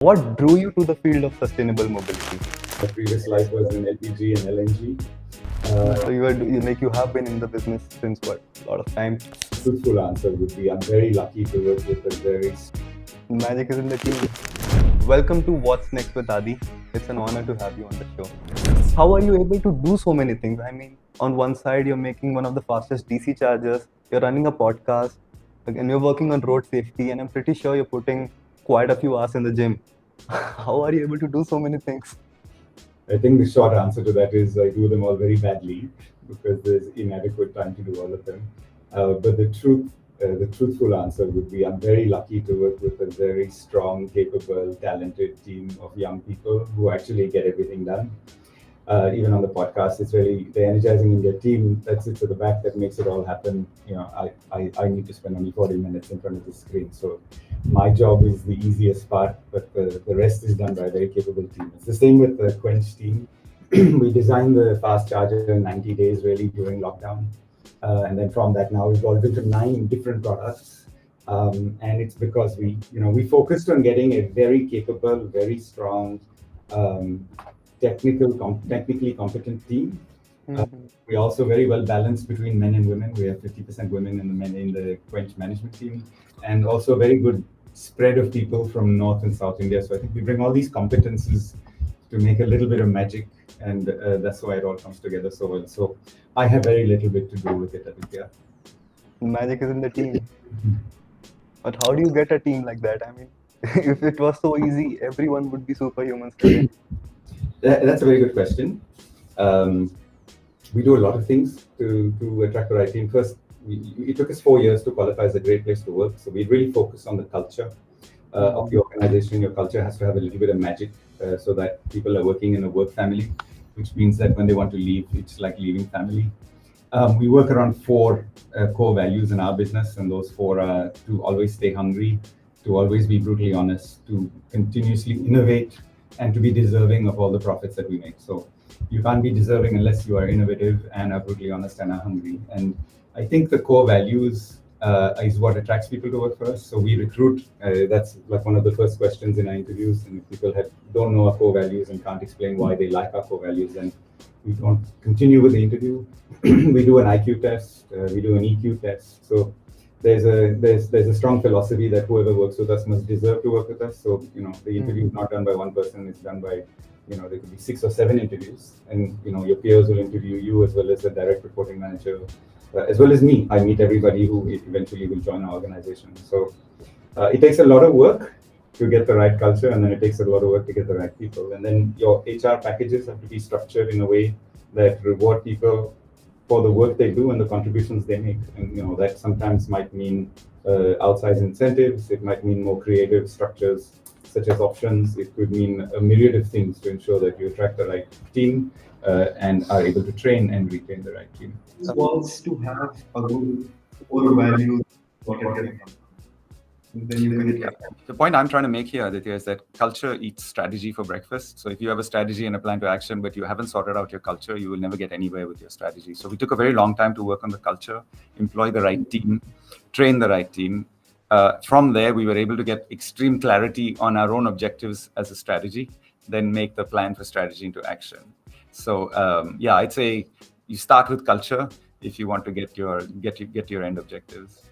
What drew you to the field of sustainable mobility? My previous life was in LPG and LNG. So you have been in the business since what, a lot of time. Truthful answer would be I'm very lucky to work with a very Magic is in the team. Welcome to What's Next with Adi. It's an honor to have you on the show. How are you able to do so many things? I mean, on one side, you're making one of the fastest DC chargers, you're running a podcast, and you're working on road safety, and I'm pretty sure you're putting quite a few hours in the gym. How are you able to do so many things? I think the short answer to that is I do them all very badly because there's inadequate time to do all of them. But the truthful answer would be I'm very lucky to work with a very strong, capable, talented team of young people who actually get everything done. Even on the podcast, it's really the energizing in their team that sits at the back that makes it all happen. I need to spend only 40 minutes in front of the screen. So my job is the easiest part, but the rest is done by a very capable team. It's the same with the Quench team. We designed the fast charger in 90 days, really, during lockdown. And then from that, now we've evolved into 9 different products. And it's because we focused on getting a very capable, very strong, technically competent team. We're also very well balanced between men and women. We have 50% women in the Quench management team, and also a very good spread of people from North and South India. So I think we bring all these competences to make a little bit of magic, and that's why it all comes together so well. So I have very little bit to do with it, Aditya. Magic is in the team. But how do you get a team like that? I mean, if it was so easy, everyone would be superhumans today. That's a very good question. We do a lot of things to attract the right team. First, it took us 4 years to qualify as a great place to work. So we really focus on the culture of the organization. Your culture has to have a little bit of magic so that people are working in a work family, which means that when they want to leave, it's like leaving family. We work around 4 core values in our business, and those 4 are to always stay hungry, to always be brutally honest, to continuously innovate, and to be deserving of all the profits that we make. So you can't be deserving unless you are innovative and are brutally honest and are hungry. And I think the core values is what attracts people to work for us. So we recruit. That's like one of the first questions in our interviews. And if people don't know our core values and can't explain why they like our core values, then we don't continue with the interview. We do an IQ test. We do an EQ test. So there's a strong philosophy that whoever works with us must deserve to work with us. So the interview is not done by one person; it's done by there could be 6 or 7 interviews, and your peers will interview you as well as the direct reporting manager, as well as me. I meet everybody who eventually will join our organization. So it takes a lot of work to get the right culture, and then it takes a lot of work to get the right people. And then your HR packages have to be structured in a way that reward people for the work they do and the contributions they make. And that sometimes might mean outsized incentives. It might mean more creative structures such as options. It could mean a myriad of things to ensure that you attract the right team and are able to train and retain the right team. Was to have a good core value what you're getting from. Then you can get The point I'm trying to make here, Aditya, is that culture eats strategy for breakfast. So if you have a strategy and a plan to action, but you haven't sorted out your culture, you will never get anywhere with your strategy. So we took a very long time to work on the culture, employ the right team, train the right team. From there, we were able to get extreme clarity on our own objectives as a strategy, then make the plan for strategy into action. So I'd say you start with culture if you want to get your end objectives.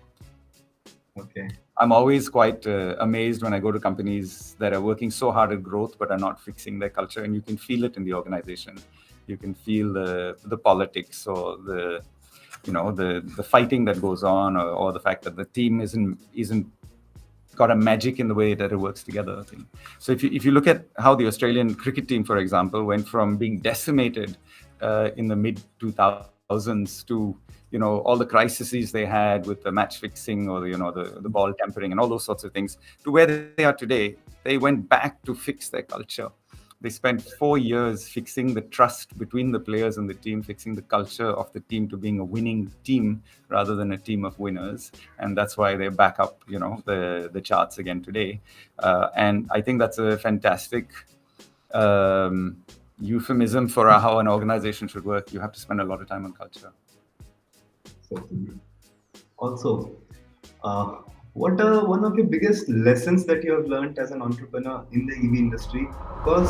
Okay. I'm always quite amazed when I go to companies that are working so hard at growth but are not fixing their culture, and you can feel it in the organization. You can feel the politics or the fighting that goes on, or the fact that the team isn't got a magic in the way that it works together. So if you look at how the Australian cricket team, for example, went from being decimated in the mid 2000s to all the crises they had with the match fixing or the ball tampering and all those sorts of things, to where they are today, they went back to fix their culture. They spent 4 years fixing the trust between the players and the team, fixing the culture of the team to being a winning team rather than a team of winners. And that's why they're back up, the charts again today. And I think that's a fantastic euphemism for how an organization should work. You have to spend a lot of time on culture. So, also, What are one of your biggest lessons that you have learned as an entrepreneur in the EV industry? Because